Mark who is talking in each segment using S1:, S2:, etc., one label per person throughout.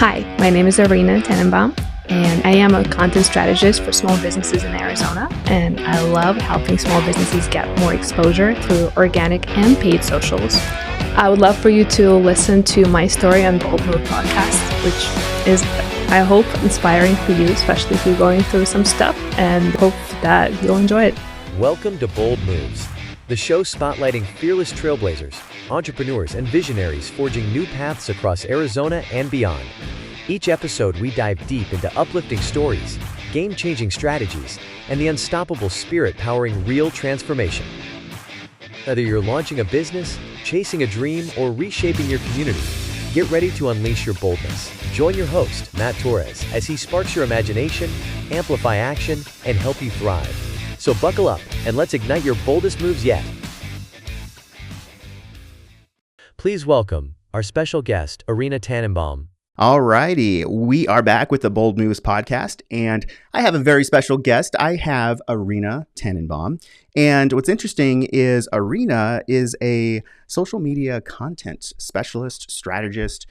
S1: Hi, my name is Arina Tannenbaum, and I am a content strategist for small businesses in Arizona, and I love helping small businesses get more exposure through organic and paid socials. I would love for you to listen to my story on Bold Move podcast, which is, I hope, inspiring for you, especially if you're going through some stuff, and hope that you'll enjoy it.
S2: Welcome to Bold Moves, the show spotlighting fearless trailblazers, entrepreneurs, and visionaries forging new paths across Arizona and beyond. Each episode, we dive deep into uplifting stories, game-changing strategies, and the unstoppable spirit powering real transformation. Whether you're launching a business, chasing a dream, or reshaping your community, get ready to unleash your boldness. Join your host, Matt Torres, as he sparks your imagination, amplify action, and help you thrive. So buckle up and let's ignite your boldest moves yet. Please welcome our special guest, Arina Tannenbaum.
S3: Alrighty, we are back with the Bold Moves podcast, and I have a very special guest. I have Arina Tannenbaum, and what's interesting is Arina is a social media content specialist, strategist.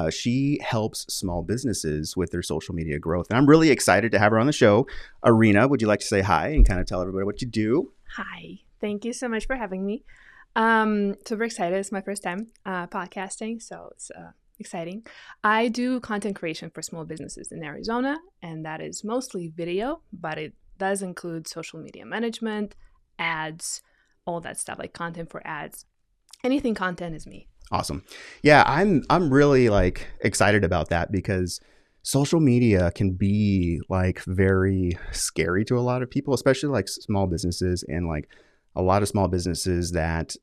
S3: She helps small businesses with their social media growth, and I'm really excited to have her on the show. Arina, would you like to say hi and kind of tell everybody what you do?
S1: Hi, thank you so much for having me. Super excited. It's my first time podcasting, so it's exciting. I do content creation for small businesses in Arizona, and that is mostly video, but it does include social media management, ads, all that stuff, like content for ads. Anything content is me.
S3: Awesome. Yeah, I'm really excited about that because social media can be very scary to a lot of people, especially small businesses and a lot of small businesses that,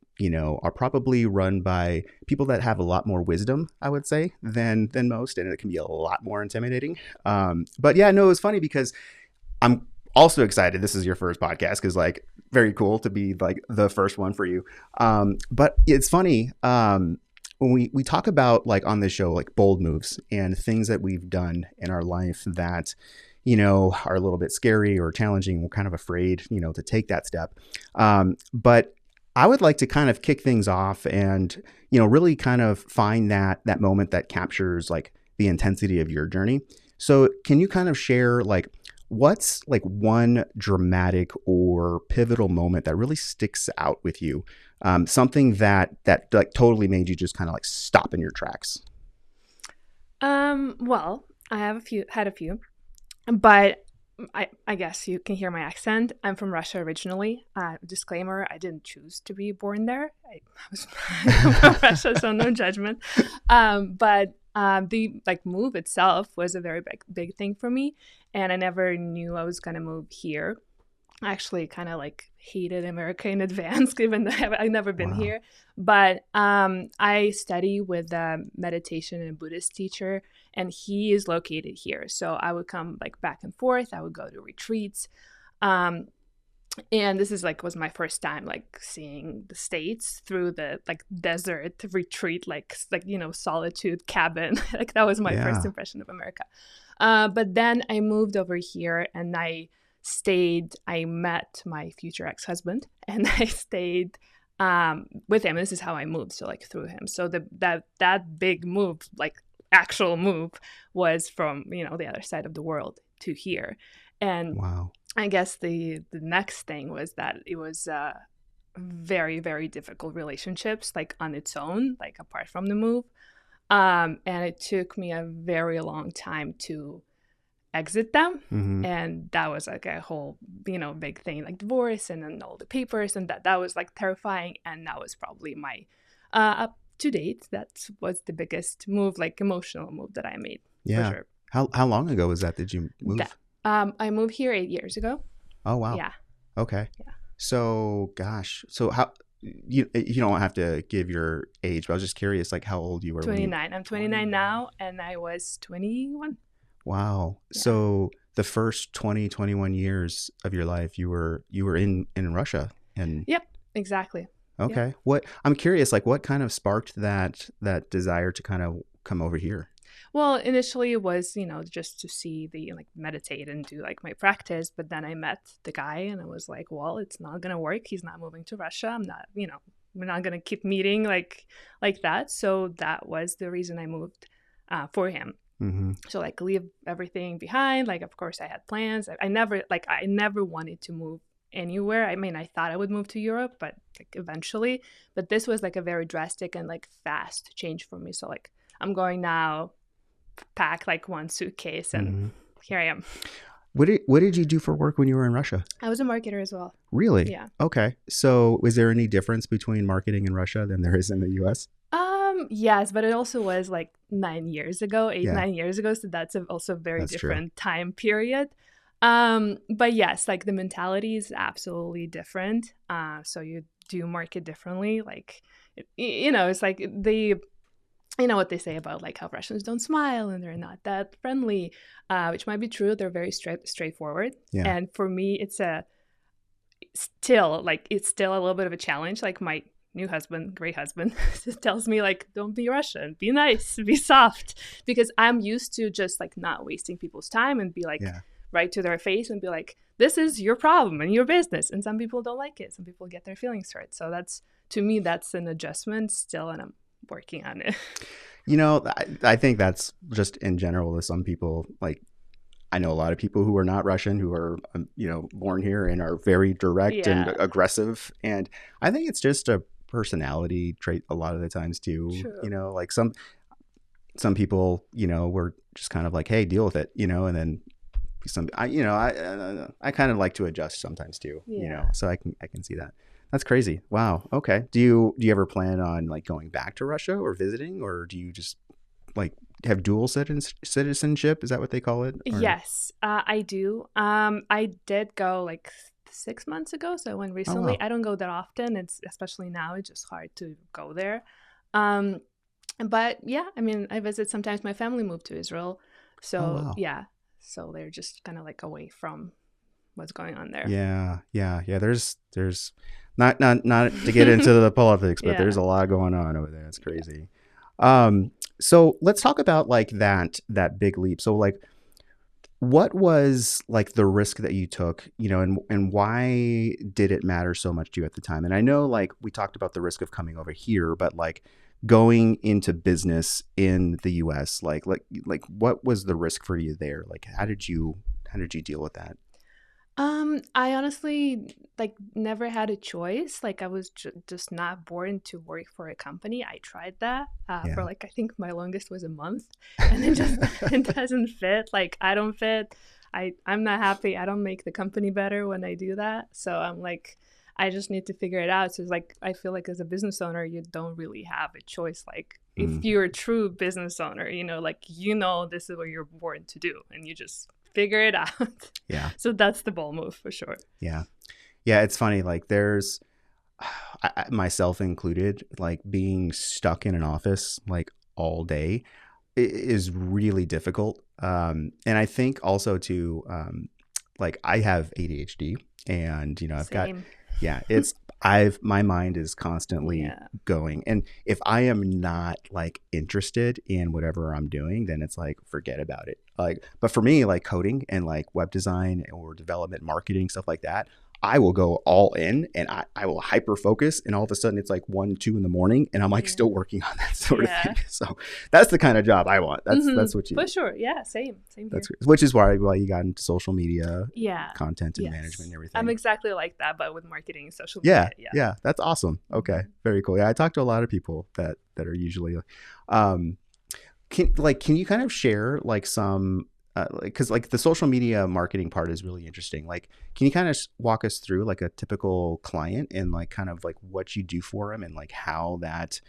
S3: are probably run by people that have a lot more wisdom, I would say, than most. And it can be a lot more intimidating. But yeah, no, it was funny because I'm also excited. This is your first podcast because very cool to be the first one for you. But it's funny when we talk about on this show, bold moves and things that we've done in our life that are a little bit scary or challenging. We're kind of afraid, to take that step. But I would like to kind of kick things off and, really kind of find that moment that captures the intensity of your journey. So can you kind of share what's one dramatic or pivotal moment that really sticks out with you? Something that totally made you just kind of stop in your tracks.
S1: Well, I have had a few. But I guess you can hear my accent. I'm from Russia originally. Disclaimer, I didn't choose to be born there. I was from Russia, so no judgment. But the move itself was a very big thing for me. And I never knew I was going to move here. I actually kind of hated America in advance, given that I've never been here. But I study with a meditation and Buddhist teacher, and he is located here. So I would come back and forth. I would go to retreats. And this is was my first time seeing the States through the desert retreat, solitude cabin. That was my first impression of America. But then I moved over here and I met my future ex-husband, and I stayed with him. This is how I moved, so through him. So that big move, actual move, was from the other side of the world to here. And wow. I guess the next thing was that it was very, very difficult relationships on its own, apart from the move. And it took me a very long time to exit them. Mm-hmm. And that was a whole big thing, divorce and then all the papers, and that was terrifying. And that was probably my up to date, that was the biggest move, emotional move that I made.
S3: Yeah.
S1: For sure.
S3: How long ago was that? Did you move?
S1: I moved here 8 years ago.
S3: Oh wow.
S1: Yeah.
S3: Okay.
S1: Yeah.
S3: So gosh, so how you don't have to give your age, but I was just curious how old you were.
S1: 29. I'm 29 now, and I was 21.
S3: Wow. Yeah. So the first 21 years of your life, you were in Russia. And
S1: Yep, exactly.
S3: Okay. Yep. What I'm curious, what kind of sparked that desire to kind of come over here?
S1: Well, initially it was, just to see meditate and do my practice. But then I met the guy and I was well, it's not going to work. He's not moving to Russia. I'm not, we're not going to keep meeting like that. So that was the reason I moved for him. So like leave everything behind. Like, of course I had plans. I never wanted to move anywhere. I mean, I thought I would move to Europe, but like eventually, but this was like a very drastic and like fast change for me. So like I'm going now, pack like one suitcase and here I am.
S3: What did you do for work when you were in Russia?
S1: I was a marketer as well.
S3: Really?
S1: Yeah.
S3: Okay. So is there any difference between marketing in Russia than there is in the US?
S1: Yes, but it also was like 9 years ago, 9 years ago. So that's also a very different time period. But yes, like the mentality is absolutely different. So you do market differently. Like, it's like what they say about like how Russians don't smile and they're not that friendly, which might be true. They're very straightforward. Yeah. And for me, it's still a little bit of a challenge. Like my new husband, great husband, tells me like, don't be Russian, be nice, be soft, because I'm used to just like not wasting people's time and be like right to their face and be like, this is your problem and your business. And some people don't like it. Some people get their feelings hurt. So to me, that's an adjustment still, and I'm working on it.
S3: I think that's just in general with some people. Like, I know a lot of people who are not Russian who are, born here and are very direct and aggressive. And I think it's just a personality trait a lot of the times too. True. Like some people, were just kind of like, hey, deal with it, and then I kind of like to adjust sometimes too, so I can see that. That's crazy. Wow. Okay. Do you ever plan on like going back to Russia or visiting, or do you just like have dual citizenship? Is that what they call it? Or?
S1: Yes, I do. I did go like 6 months ago, so I went recently. Oh, wow. I don't go that often. It's especially now, it's just hard to go there. But yeah, I mean, I visit sometimes. My family moved to Israel, so yeah, so they're just kind of like away from what's going on there.
S3: Yeah. There's not to get into the politics, but there's a lot going on over there. It's crazy. So let's talk about like that big leap. So like, what was like the risk that you took, and why did it matter so much to you at the time? And I know like we talked about the risk of coming over here, but like going into business in the US, like what was the risk for you there? Like, how did you deal with that?
S1: I honestly like never had a choice. Like I was just not born to work for a company. I tried that for like, I think my longest was a month, and it doesn't fit. Like I don't fit. I'm not happy. I don't make the company better when I do that. So I'm like, I just need to figure it out. So it's like, I feel like as a business owner, you don't really have a choice. Like if you're a true business owner, this is what you're born to do, and you just figure it out. Yeah. So that's the ball move for sure.
S3: Yeah. It's funny. Like there's myself included, like being stuck in an office like all day is really difficult. And I think also too, like I have ADHD, and I've Same. My mind is constantly going. And if I am not like interested in whatever I'm doing, then it's like, forget about it. Like, but for me, like coding and like web design or development, marketing, stuff like that, I will go all in and I will hyper focus, and all of a sudden it's like 1, 2 in the morning and I'm like still working on that sort of thing. So that's the kind of job I want. That's what you
S1: for sure. Yeah. Same here.
S3: Which is why you got into social media content and management and everything.
S1: I'm exactly like that, but with marketing and social media.
S3: Yeah. That's awesome. Okay. Very cool. Yeah. I talk to a lot of people that are usually, can you kind of share like some, because like the social media marketing part is really interesting. Like, can you kind of walk us through like a typical client and like kind of like what you do for them, and like how that,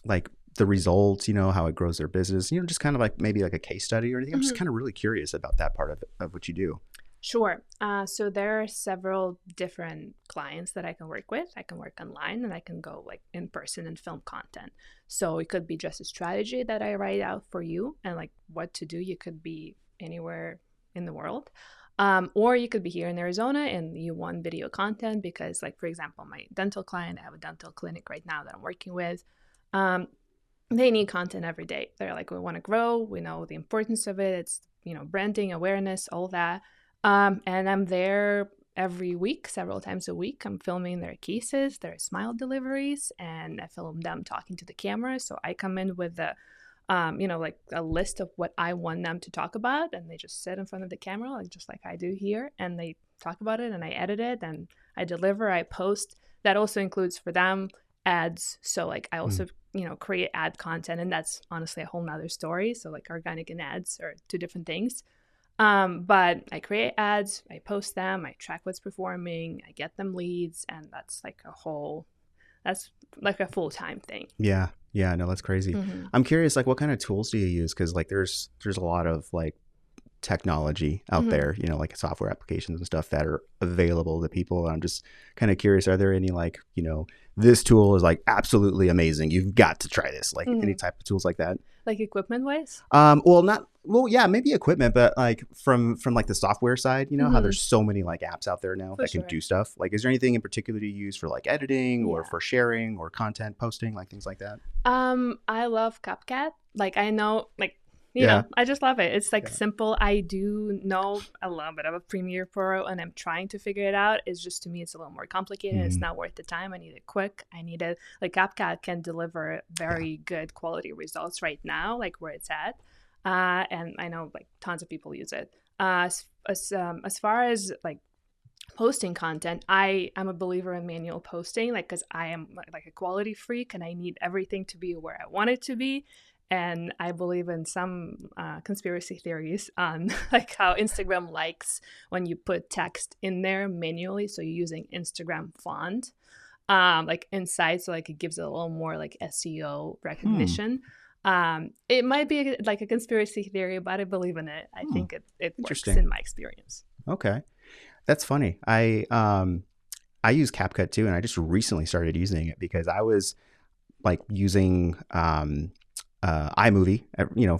S3: like the results, how it grows their business, just kind of like maybe like a case study or anything. I'm just kind of really curious about that part of what you do.
S1: Sure. So there are several different clients that I can work with. I can work online, and I can go like in person and film content. So it could be just a strategy that I write out for you, and like what to do. You could be anywhere in the world. Or you could be here in Arizona and you want video content because, like, for example, my dental client, I have a dental clinic right now that I'm working with. They need content every day. They're like, we want to grow. We know the importance of it. It's, branding, awareness, all that. And I'm there every week, several times a week. I'm filming their cases, their smile deliveries, and I film them talking to the camera. So I come in with the like a list of what I want them to talk about, and they just sit in front of the camera, like just like I do here, and they talk about it, and I edit it, and I deliver, I post. That also includes for them ads. So like I also, create ad content, and that's honestly a whole nother story. So like organic and ads are two different things. But I create ads, I post them, I track what's performing, I get them leads, and that's like a full-time thing.
S3: Yeah. Yeah. No, that's crazy.
S1: Mm-hmm.
S3: I'm curious, like, what kind of tools do you use? Because like there's a lot of like technology out there, like software applications and stuff that are available to people. I'm just kind of curious, are there any like, this tool is like absolutely amazing, you've got to try this, like any type of tools like that?
S1: Like equipment wise?
S3: Yeah, maybe equipment, but like from like the software side, how there's so many like apps out there now that can do stuff. Like, is there anything in particular you use for like editing or for sharing or content posting, like things like that?
S1: I love CapCut. Like I know, like, I just love it. It's like simple. I do know a little bit of a Premiere Pro, and I'm trying to figure it out. It's just, to me, it's a little more complicated. It's not worth the time. I need it quick. I need it. Like CapCut can deliver very good quality results right now, like where it's at. And I know like tons of people use it. As far as like posting content, I am a believer in manual posting, like, because I am like a quality freak and I need everything to be where I want it to be. And I believe in some conspiracy theories on like how Instagram likes when you put text in there manually. So you're using Instagram font like inside, so like it gives it a little more like SEO recognition. It might be like a conspiracy theory, but I believe in it. I think it works in my experience.
S3: Okay, that's funny. I use CapCut too, and I just recently started using it because I was like using iMovie,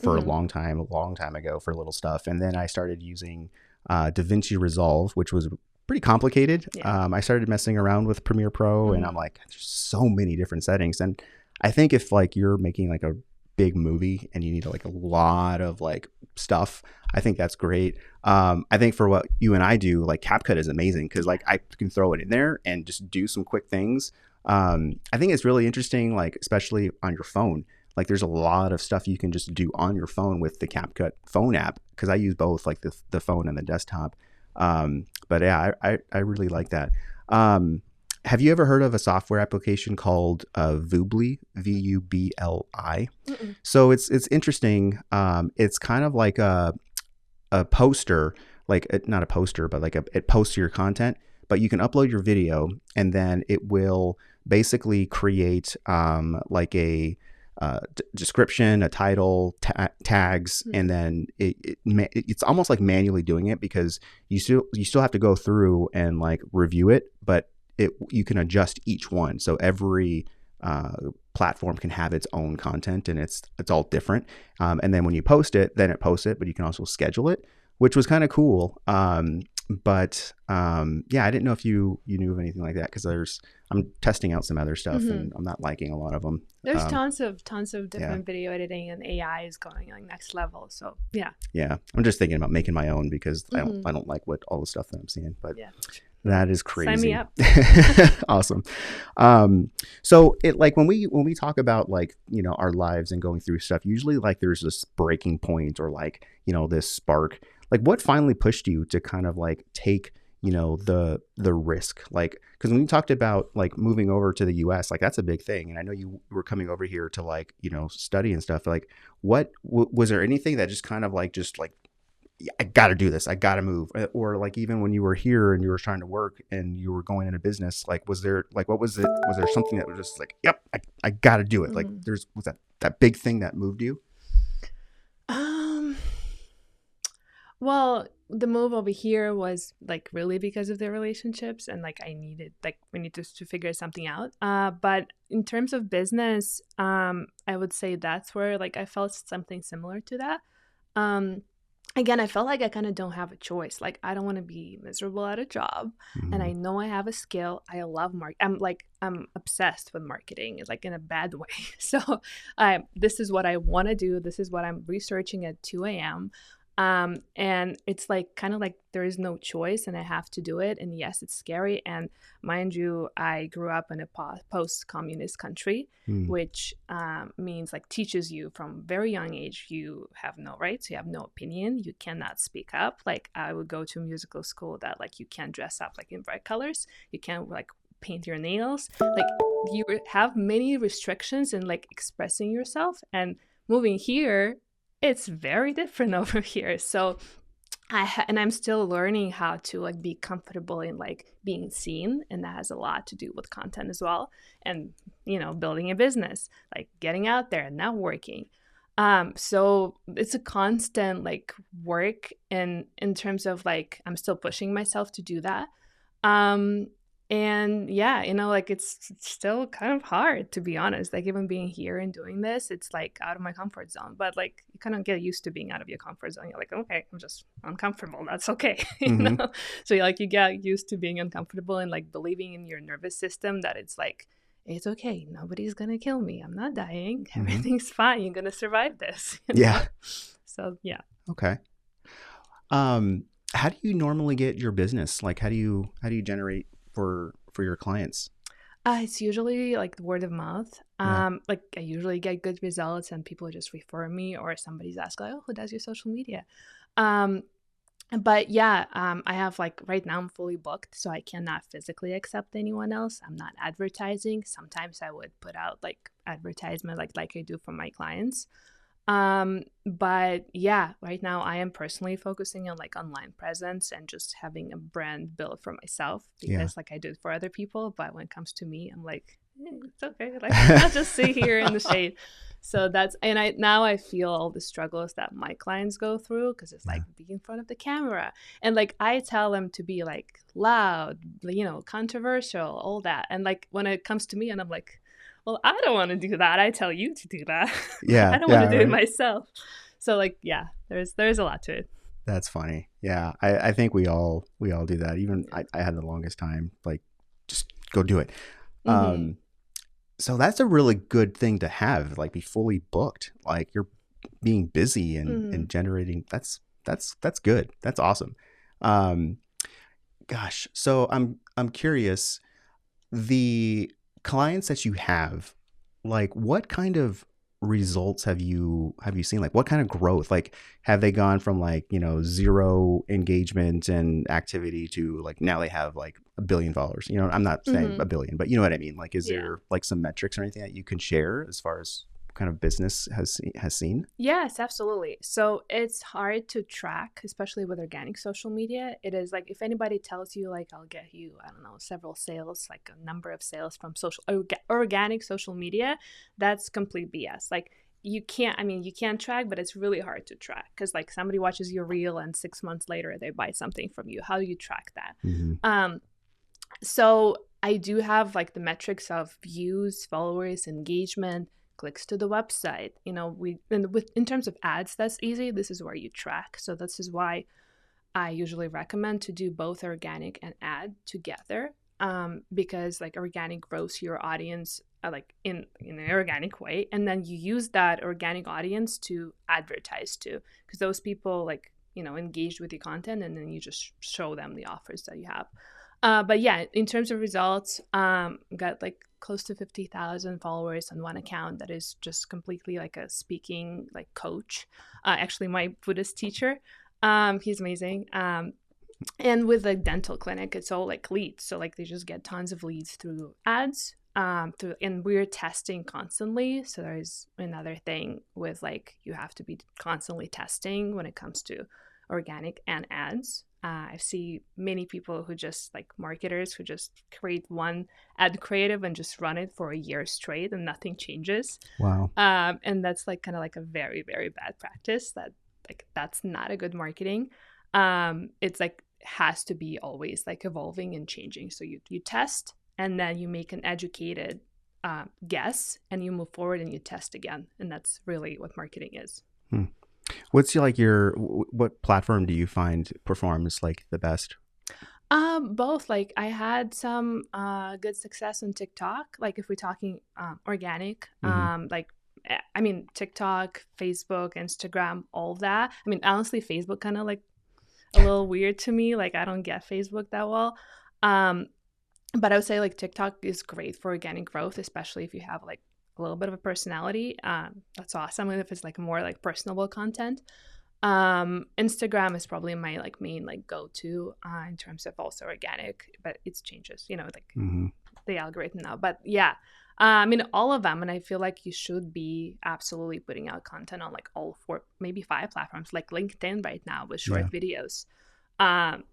S3: for a long time ago for little stuff, and then I started using DaVinci Resolve, which was pretty complicated. I started messing around with Premiere Pro, and I'm like, there's so many different settings, and I think if like you're making like a big movie and you need like a lot of like stuff, I think that's great. I think for what you and I do, like CapCut is amazing because like I can throw it in there and just do some quick things. I think it's really interesting, like especially on your phone. Like there's a lot of stuff you can just do on your phone with the CapCut phone app, because I use both, like the phone and the desktop. But yeah, I really like that. Have you ever heard of a software application called Vubli, Vubli? So it's interesting. It's kind of like a poster, like not a poster, but like it posts your content, but you can upload your video and then it will basically create like a description, a title, tags, and then it's almost like manually doing it, because you still have to go through and like review it, but you can adjust each one. So every platform can have its own content, and it's all different. And then when you post it, then it posts it, but you can also schedule it, which was kind of cool. But yeah, I didn't know if you knew of anything like that, because I'm testing out some other stuff and I'm not liking a lot of them.
S1: There's tons of different video editing, and AI is going like next level. So yeah.
S3: I'm just thinking about making my own, because I don't like all the stuff that I'm seeing, but that is crazy.
S1: Sign me up.
S3: Awesome. So it, like when we talk about like, our lives and going through stuff, usually like there's this breaking point or like, this spark. Like what finally pushed you to kind of like take, the risk? Like, because when you talked about like moving over to the US, like that's a big thing. And I know you were coming over here to like, study and stuff. Like what was there anything that just kind of like, I got to do this, I got to move? Or like even when you were here and you were trying to work and you were going into business, like was there like, what was it? Was there something that was just like, yep, I got to do it? Like was that big thing that moved you?
S1: Well, the move over here was like really because of the relationships, and like we need to figure something out. But in terms of business, I would say that's where like I felt something similar to that. Again, I felt like I kind of don't have a choice. Like I don't want to be miserable at a job, and I know I have a skill. I love I'm obsessed with marketing, like in a bad way. So this is what I want to do. This is what I'm researching at 2 a.m. And it's like kind of like there is no choice and I have to do it. And yes, it's scary. And mind you, I grew up in a post-communist country, which means like teaches you from very young age, you have no rights, you have no opinion, you cannot speak up. Like I would go to a musical school that like you can't dress up like in bright colors, you can't like paint your nails, like you have many restrictions in like expressing yourself. And moving here, it's very different over here. So I'm still learning how to like be comfortable in like being seen, and that has a lot to do with content as well, and building a business, like getting out there and networking. So it's a constant like work, and in terms of like I'm still pushing myself to do that. And yeah, like it's still kind of hard, to be honest. Like even being here and doing this, it's like out of my comfort zone. But like you kind of get used to being out of your comfort zone. You're like, okay, I'm just uncomfortable. That's okay. So you get used to being uncomfortable and like believing in your nervous system that it's like, it's okay. Nobody's going to kill me. I'm not dying. Everything's fine. You're going to survive this.
S3: Yeah.
S1: So yeah.
S3: Okay. How do you normally get your business? Like, how do you generate for your clients?
S1: It's usually like word of mouth. Like I usually get good results and people just refer me, or somebody's asked like, oh, who does your social media? But yeah, I have like right now I'm fully booked, so I cannot physically accept anyone else. I'm not advertising. Sometimes I would put out like advertisement like I do for my clients. But yeah, right now I am personally focusing on like online presence and just having a brand built for myself, because like I do it for other people, but when it comes to me, I'm like, it's okay. Like I'll just sit here in the shade. So I feel all the struggles that my clients go through, because it's like being in front of the camera, and like I tell them to be like loud, controversial, all that. And like when it comes to me and I'm like, well, I don't want to do that. I tell you to do that.
S3: Yeah.
S1: I don't want to do it myself. So like, yeah, there's a lot to it.
S3: That's funny. Yeah. I think we all do that. Even I had the longest time, like just go do it. So that's a really good thing to have, like be fully booked. Like you're being busy and generating. That's good. That's awesome. Gosh. So I'm curious, the clients that you have, like what kind of results have you seen? Like what kind of growth? Like have they gone from like, zero engagement and activity to like now they have like 1 billion followers? I'm not saying 1 billion, but you know what I mean? Like is there like some metrics or anything that you can share as far as what kind of business has seen?
S1: Yes, absolutely. So it's hard to track, especially with organic social media. It is like if anybody tells you like I'll get you, I don't know, several sales, like a number of sales from organic social media, that's complete BS. Like you can't track, but it's really hard to track, because like somebody watches your reel and 6 months later they buy something from you. How do you track that? So I do have like the metrics of views, followers, engagement, clicks to the website. In terms of ads, that's easy. This is where you track. So this is why I usually recommend to do both organic and ad together, because like organic grows your audience like in an organic way, and then you use that organic audience to advertise to, because those people like engaged with your content, and then you just show them the offers that you have. But yeah, in terms of results, got like close to 50,000 followers on one account that is just completely like a speaking like coach. Actually, my Buddhist teacher, he's amazing. And with a dental clinic, it's all like leads. So like they just get tons of leads through ads. And we're testing constantly. So there's another thing with like you have to be constantly testing when it comes to organic and ads. I see many people who just like marketers who just create one ad creative and just run it for a year straight and nothing changes.
S3: Wow.
S1: And that's like kind of like a very, very bad practice. That's not a good marketing. It's like has to be always like evolving and changing. So you test and then you make an educated guess and you move forward and you test again. And that's really what marketing is.
S3: What's what platform do you find performs like the best?
S1: Both. Like I had some good success on TikTok. Like if we're talking organic, like I mean, TikTok, Facebook, Instagram, all that. I mean, honestly, Facebook kind of like a little weird to me. Like, I don't get Facebook that well. But I would say like TikTok is great for organic growth, especially if you have like a little bit of a personality. That's awesome. And if it's like more like personable content. Instagram is probably my like main like go-to in terms of also organic, but it changes, you know, like the algorithm now. But yeah, I mean, all of them. And I feel like you should be absolutely putting out content on like all 4, maybe 5 platforms, like LinkedIn right now with short videos.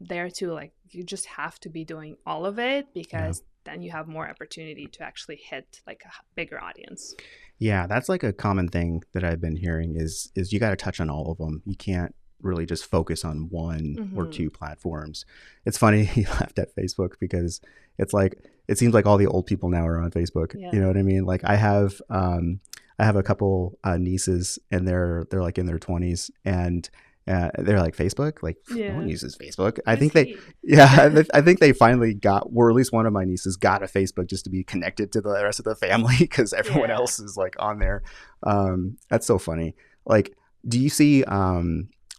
S1: There too, like you just have to be doing all of it because then you have more opportunity to actually hit like a bigger audience.
S3: Yeah, that's like a common thing that I've been hearing is you got to touch on all of them. You can't really just focus on one or 2 platforms. It's funny you laughed at Facebook because it's like it seems like all the old people now are on Facebook.
S1: Yeah.
S3: You know what I mean? Like I have a couple nieces and they're like in their 20s and they're like, Facebook? Like, no one uses Facebook. I think I think they finally got, or at least one of my nieces got a Facebook just to be connected to the rest of the family because everyone else is like on there. That's so funny. Like, do you see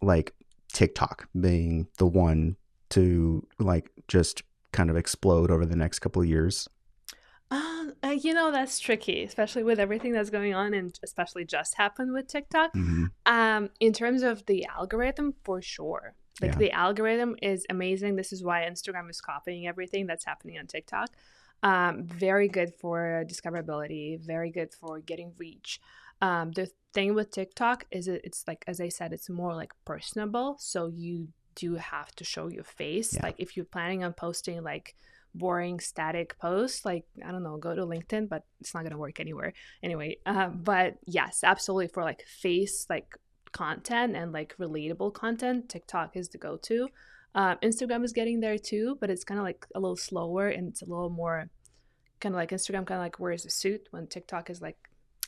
S3: like TikTok being the one to like just kind of explode over the next couple of years?
S1: You know, that's tricky, especially with everything that's going on and especially just happened with TikTok. In terms of the algorithm, for sure. Like the algorithm is amazing. This is why Instagram is copying everything that's happening on TikTok. Very good for discoverability, very good for getting reach. The thing with TikTok is it's like, as I said, it's more like personable. So you do have to show your face. Like if you're planning on posting like boring static posts, like I don't know, go to LinkedIn, but it's not gonna work anywhere anyway. But yes, absolutely, for like face like content and like relatable content, TikTok is the go-to. Instagram is getting there too, but it's kind of like a little slower and it's a little more kind of like Instagram kind of like wears a suit when TikTok is like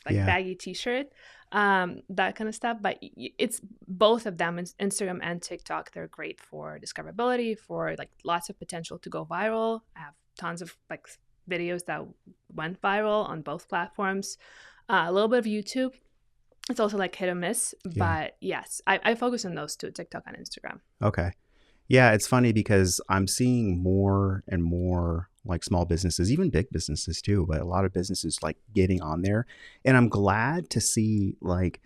S1: baggy t-shirt, that kind of stuff. But it's both of them, Instagram and TikTok, they're great for discoverability, for like lots of potential to go viral. I have tons of like videos that went viral on both platforms. A little bit of YouTube. It's also like hit or miss, but yes, I focus on those 2, TikTok and Instagram.
S3: Okay. Yeah, it's funny because I'm seeing more and more like small businesses, even big businesses too, but a lot of businesses like getting on there. And I'm glad to see like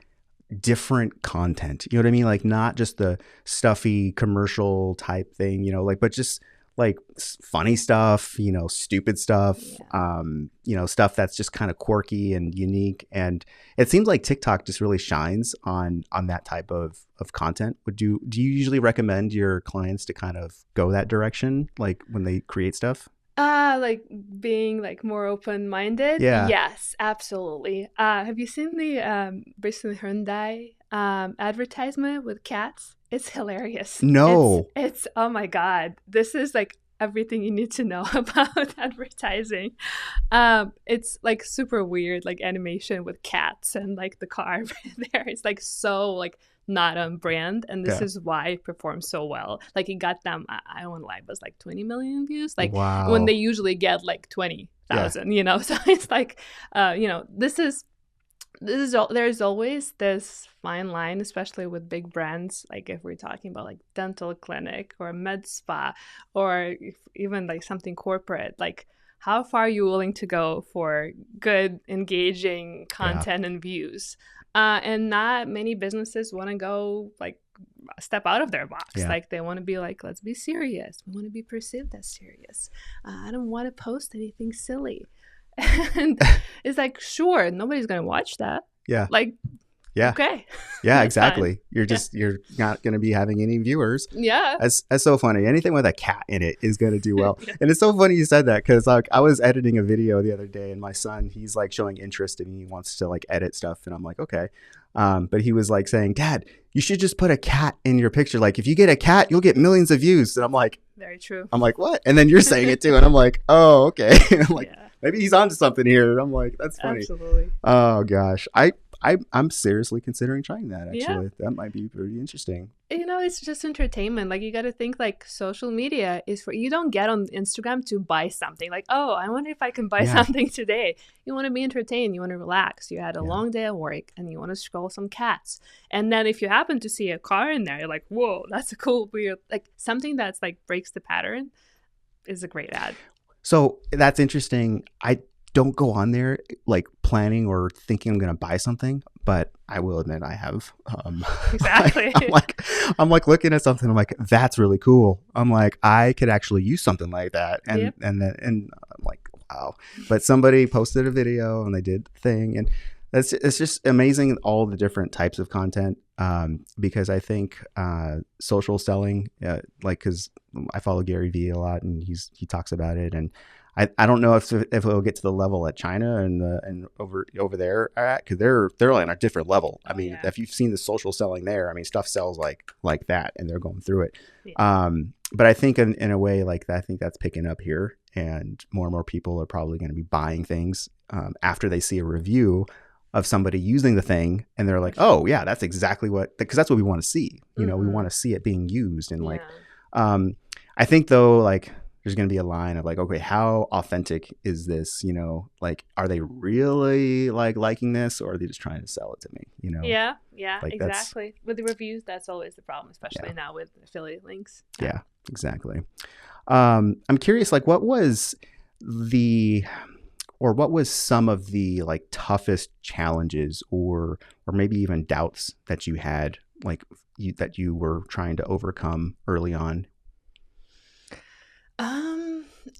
S3: different content, you know what I mean? Like not just the stuffy commercial type thing, you know, like, but just like funny stuff, you know, stupid stuff, you know, stuff that's just kind of quirky and unique. And it seems like TikTok just really shines on that type of content. Do you usually recommend your clients to kind of go that direction, like when they create stuff?
S1: Like being like more open-minded.
S3: Yeah.
S1: Yes, absolutely. Have you seen the recent Hyundai advertisement with cats? It's hilarious.
S3: No.
S1: It's oh my God. This is like everything you need to know about advertising. It's like super weird, like animation with cats and like the car there. It's like so like not on brand, and this is why it performs so well. Like it got them, I don't lie, it was like 20 million views, like when they usually get like 20,000, you know. So it's like you know, this is there's always this fine line, especially with big brands, like if we're talking about like dental clinic or med spa or even like something corporate, like how far are you willing to go for good engaging content and views? And not many businesses want to go like step out of their box. Like they want to be like, let's be serious. We want to be perceived as serious. I don't want to post anything silly. And it's like, sure, nobody's going to watch that. Yeah. Like, okay.
S3: Yeah, exactly. You're just, you're not going to be having any viewers.
S1: Yeah.
S3: That's so funny. Anything with a cat in it is going to do well. And it's so funny you said that because like I was editing a video the other day and my son, he's like showing interest and he wants to like edit stuff. And I'm like, okay. But he was like saying, Dad, you should just put a cat in your picture. Like if you get a cat, you'll get millions of views. And I'm like,
S1: very true.
S3: I'm like, what? And then you're saying it too. And I'm like, oh, okay. I'm like, maybe he's onto something here. I'm like, that's funny.
S1: Absolutely.
S3: Oh gosh. I I'm seriously considering trying that.
S1: Yeah.
S3: Actually, that might be pretty interesting.
S1: It's just entertainment. Like, you got to think, like, social media is for, you don't get on Instagram to buy something. Like, oh, I wonder if I can buy
S3: Yeah.
S1: something today. You want to be entertained. You want to relax. You had a
S3: Yeah.
S1: long day at work and you want to scroll some cats. And then if you happen to see a car in there, you're like, whoa, that's a cool, weird, like something that's like breaks the pattern is a great ad.
S3: So that's interesting. I don't go on there like planning or thinking I'm going to buy something, but I will admit I have.
S1: Exactly.
S3: I'm like looking at something. I'm like, that's really cool. I'm like, I could actually use something like that, and
S1: Yep.
S3: and I'm like, wow. But somebody posted a video and they did the thing, and it's just amazing all the different types of content. Because I think social selling, like, because I follow Gary Vee a lot, and he talks about it, and I don't know if it'll get to the level that China and over there are at, because they're on a different level. I mean,
S1: yeah.
S3: if you've seen the social selling there, I mean, stuff sells like that, and they're going through it.
S1: Yeah.
S3: But I think in a way like that, I think that's picking up here, and more people are probably going to be buying things after they see a review of somebody using the thing, and they're like, oh yeah, that's exactly what, because that's what we want to see. You know, we want to see it being used, and like, I think though, like, there's going to be a line of like, okay, how authentic is this? You know, like, are they really like liking this, or are they just trying to sell it to me? You know?
S1: Yeah,
S3: like
S1: exactly. With the reviews, that's always the problem, especially now with affiliate links.
S3: Yeah, exactly. I'm curious, like, what was some of the like toughest challenges or maybe even doubts that you had, like that you were trying to overcome early on?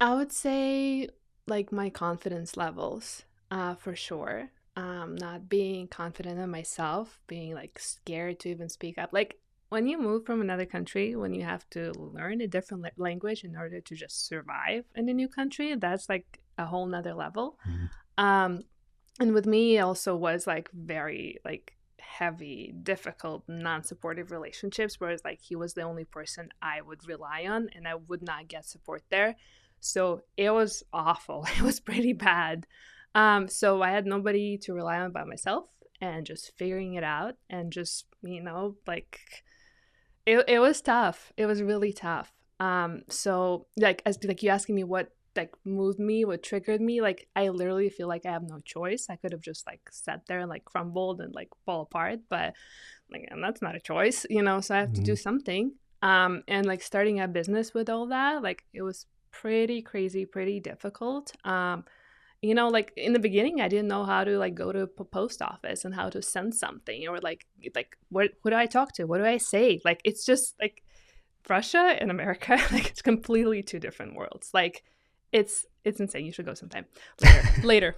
S1: I would say like my confidence levels, for sure. Not being confident in myself, being like scared to even speak up. Like, when you move from another country, when you have to learn a different language in order to just survive in a new country, that's like a whole nother level. And with me also was like very like heavy, difficult, non-supportive relationships, whereas like he was the only person I would rely on, and I would not get support there. So it was awful. It was pretty bad. So I had nobody to rely on by myself, and just figuring it out, and just, like, it was tough. It was really tough. So like, as like you asking me what like moved me, what triggered me, like, I literally feel like I have no choice. I could have just like sat there and like crumbled and like fall apart, but like, and that's not a choice, so I have to do something. And like starting a business with all that, like, it was pretty crazy, pretty difficult. Like in the beginning, I didn't know how to like go to a post office and how to send something, or like who do I talk to? What do I say? Like, it's just like Russia and America, like, it's completely two different worlds. Like, it's insane. You should go sometime later.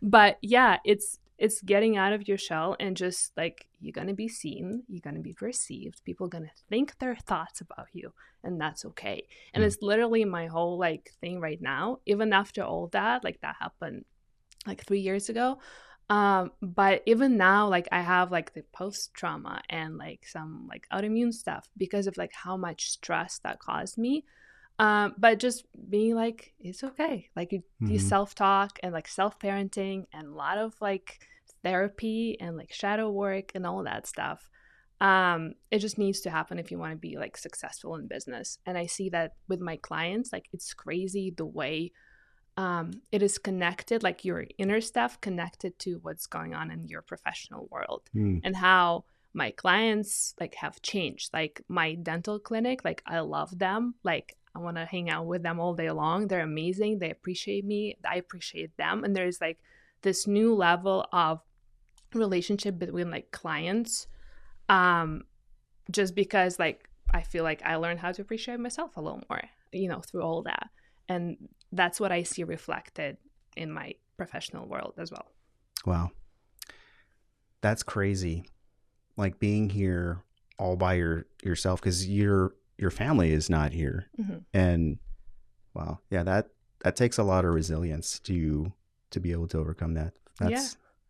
S1: But yeah, it's getting out of your shell, and just like, you're gonna be seen, you're gonna be perceived, people are gonna think their thoughts about you, and that's okay. And it's literally my whole like thing right now, even after all that, like, that happened like 3 years ago. But even now, like, I have like the post trauma and like some like autoimmune stuff because of like how much stress that caused me. But just being like, it's okay. Like, you self-talk and like self-parenting and a lot of like therapy and like shadow work and all that stuff. It just needs to happen if you want to be like successful in business. And I see that with my clients, like, it's crazy the way it is connected, like your inner stuff connected to what's going on in your professional world, and how my clients like have changed. Like, my dental clinic, like, I love them. Like, I want to hang out with them all day long. They're amazing. They appreciate me. I appreciate them. And there's like this new level of relationship between like clients, just because like I feel like I learned how to appreciate myself a little more, through all that. And that's what I see reflected in my professional world as well.
S3: Wow. That's crazy. Like, being here all by yourself, because your family is not here. And wow, yeah, that takes a lot of resilience to be able to overcome that.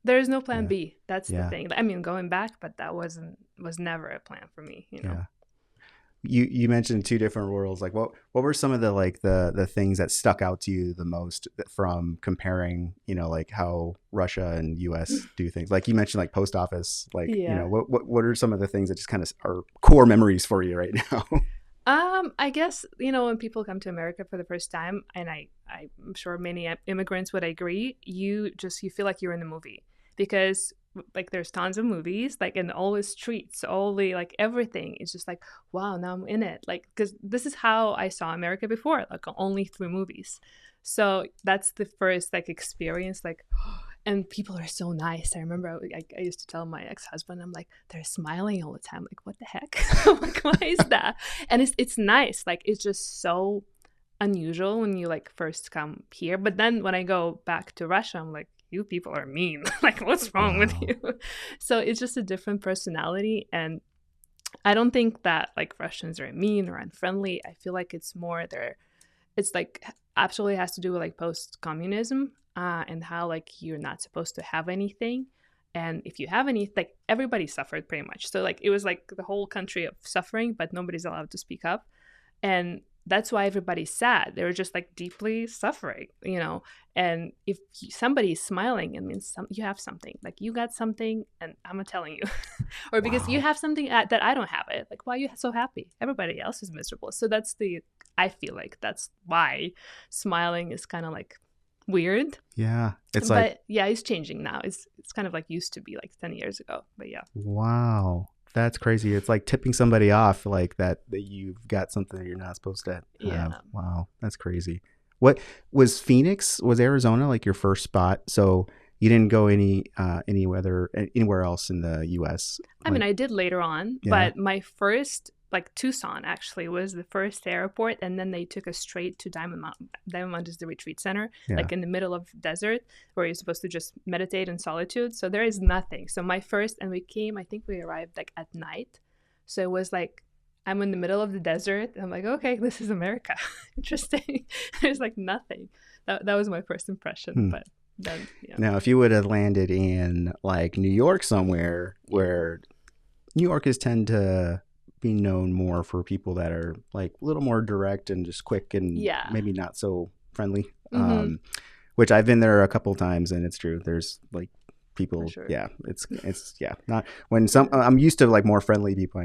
S1: There is no plan B. That's the thing. I mean, going back, but that was never a plan for me.
S3: Yeah. you mentioned two different worlds. Like what were some of the like the things that stuck out to you the most from comparing, like how Russia and US do things? Like you mentioned like post office, like,
S1: Yeah.
S3: what are some of the things that just kind of are core memories for you right now?
S1: I guess, when people come to America for the first time, and I'm sure many immigrants would agree, you feel like you're in the movie because like there's tons of movies, like in all the streets, all the like everything is just like, wow, now I'm in it. Like, because this is how I saw America before, like only through movies. So that's the first like experience, like, and people are so nice. I remember I used to tell my ex-husband, I'm like, they're smiling all the time. Like, what the heck? I'm like, why is that? And it's nice. Like, it's just so unusual when you like first come here. But then when I go back to Russia, I'm like, you people are mean. Like, what's wrong with
S3: Wow.
S1: you? So it's just a different personality. And I don't think that like Russians are mean or unfriendly. I feel like it's more it's like absolutely has to do with like post-communism, and how like you're not supposed to have anything, and if you have any, like everybody suffered pretty much, so like it was like the whole country of suffering, but nobody's allowed to speak up, and that's why everybody's sad. They're just like deeply suffering, and if somebody's smiling, it means you have something, like you got something, and I'm telling you. Or because you
S3: Wow.
S1: have something that I don't have it, like why are you so happy? Everybody else is miserable. So I feel like that's why smiling is kind of like weird.
S3: Yeah. It's like,
S1: But yeah, it's changing now. It's kind of like used to be like 10 years ago, but yeah.
S3: wow. That's crazy. It's like tipping somebody off like that you've got something that you're not supposed to have.
S1: Yeah.
S3: Wow. That's crazy. What was Arizona like your first spot? So you didn't go anywhere else in the US?
S1: I mean, I did later on,
S3: Yeah.
S1: but my first, like Tucson actually was the first airport, and then they took us straight to Diamond Mountain. Diamond Mountain is the retreat center,
S3: Yeah.
S1: like in the middle of desert, where you're supposed to just meditate in solitude. So there is nothing. So my first, and I think we arrived like at night. So it was like, I'm in the middle of the desert. And I'm like, okay, this is America. Interesting. There's like nothing. That was my first impression. But then, yeah.
S3: Now, if you would have landed in like New York somewhere, where New Yorkers tend to be known more for people that are like a little more direct and just quick and
S1: Yeah.
S3: maybe not so friendly,
S1: Mhm.
S3: which I've been there a couple times, and it's true. There's like people,
S1: For sure.
S3: yeah, it's yeah, not when I'm used to like more friendly people.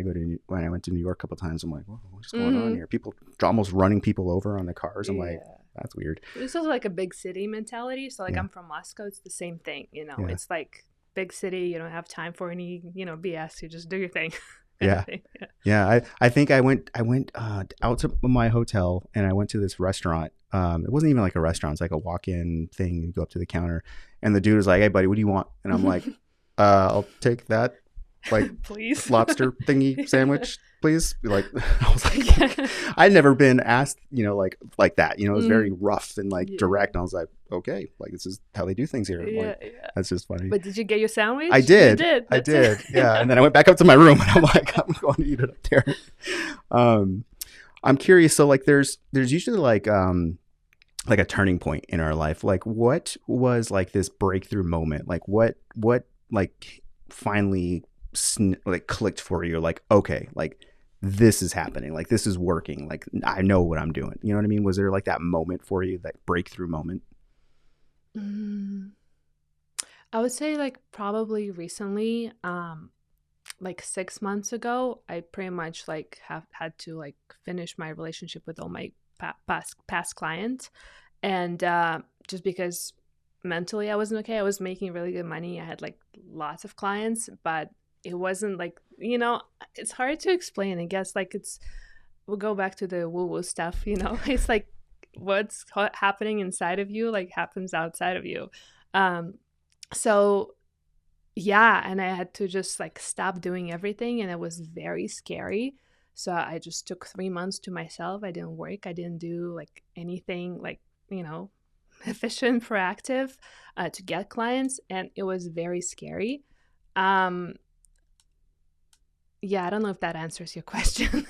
S3: When I went to New York a couple times, I'm like, whoa, what's going on here? People almost running people over on the cars. I'm like, that's weird.
S1: It's also like a big city mentality. So like
S3: Yeah.
S1: I'm from Moscow. It's the same thing,
S3: Yeah.
S1: It's like big city. You don't have time for any, BS. You just do your thing.
S3: Yeah. Yeah, I think I went out to my hotel, and I went to this restaurant. It wasn't even like a restaurant; it's like a walk-in thing. You go up to the counter, and the dude was like, "Hey, buddy, what do you want?" And I'm like, "I'll take that, like
S1: Please.
S3: lobster thingy sandwich, please." Like, I was like, I'd never been asked, like that. It was very rough and like
S1: Yeah.
S3: direct. And I was like, okay, like this is how they do things here.
S1: Yeah,
S3: Like,
S1: yeah.
S3: that's just funny.
S1: But did you get your sandwich?
S3: I did.
S1: You did.
S3: I
S1: That's
S3: did.
S1: it.
S3: Yeah. And then I went back up to my room, and I'm like, I'm going to eat it up there. I'm curious. So like there's usually like a turning point in our life. Like what was like this breakthrough moment? Like what like finally like clicked for you? Like, okay, like this is happening. Like this is working. Like I know what I'm doing. You know what I mean? Was there like that moment for you, that breakthrough moment?
S1: I would say like probably recently, like 6 months ago, I pretty much like have had to like finish my relationship with all my past clients, and just because mentally I wasn't okay. I was making really good money. I had like lots of clients, but it wasn't like, it's hard to explain. I guess like we'll go back to the woo-woo stuff. It's like what's happening inside of you like happens outside of you. So yeah, and I had to just like stop doing everything, and it was very scary. So I just took 3 months to myself. I didn't work. I didn't do like anything like, efficient, proactive, to get clients, and it was very scary. Yeah, I don't know if that answers your question,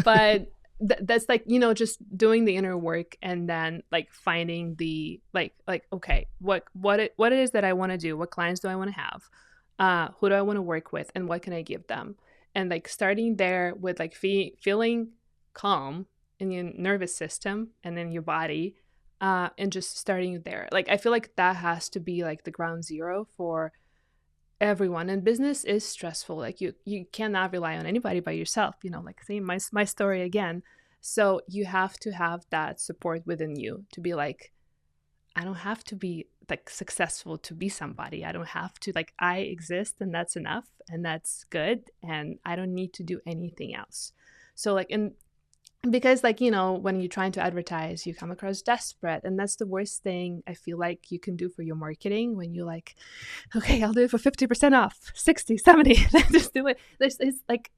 S1: but that's like, just doing the inner work, and then like finding the like okay, what it is that I want to do, what clients do I want to have, who do I want to work with, and what can I give them. And like starting there with like feeling calm in your nervous system and in your body, and just starting there. Like I feel like that has to be like the ground zero for everyone. And business is stressful. Like you cannot rely on anybody by yourself, like saying my story again. So you have to have that support within you to be like, I don't have to be like successful to be somebody. I don't have to, like, I exist and that's enough and that's good. And I don't need to do anything else. So like, and because like, when you're trying to advertise, you come across desperate. And that's the worst thing I feel like you can do for your marketing when you're like, okay, I'll do it for 50% off, 60, 70, just do it. It's like,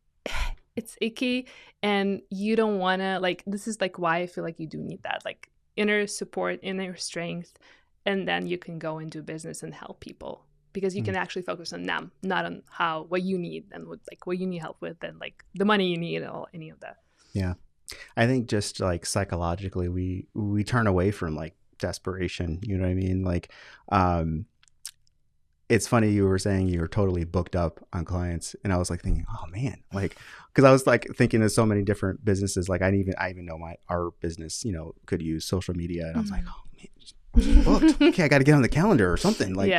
S1: it's icky. And you don't want to, like, this is like why I feel like you do need that, like, inner support, inner strength, and then you can go into business and help people because you can actually focus on them, not on what you need and what you need help with and like the money you need or any of that.
S3: Yeah. I think just like psychologically, we turn away from like desperation, you know what I mean? Like, it's funny you were saying you were totally booked up on clients, and I was like thinking, oh man, like, because I was like thinking of so many different businesses. Like I even know our business, could use social media, and I was like, oh man, just booked. Okay, I got to get on the calendar or something. Like,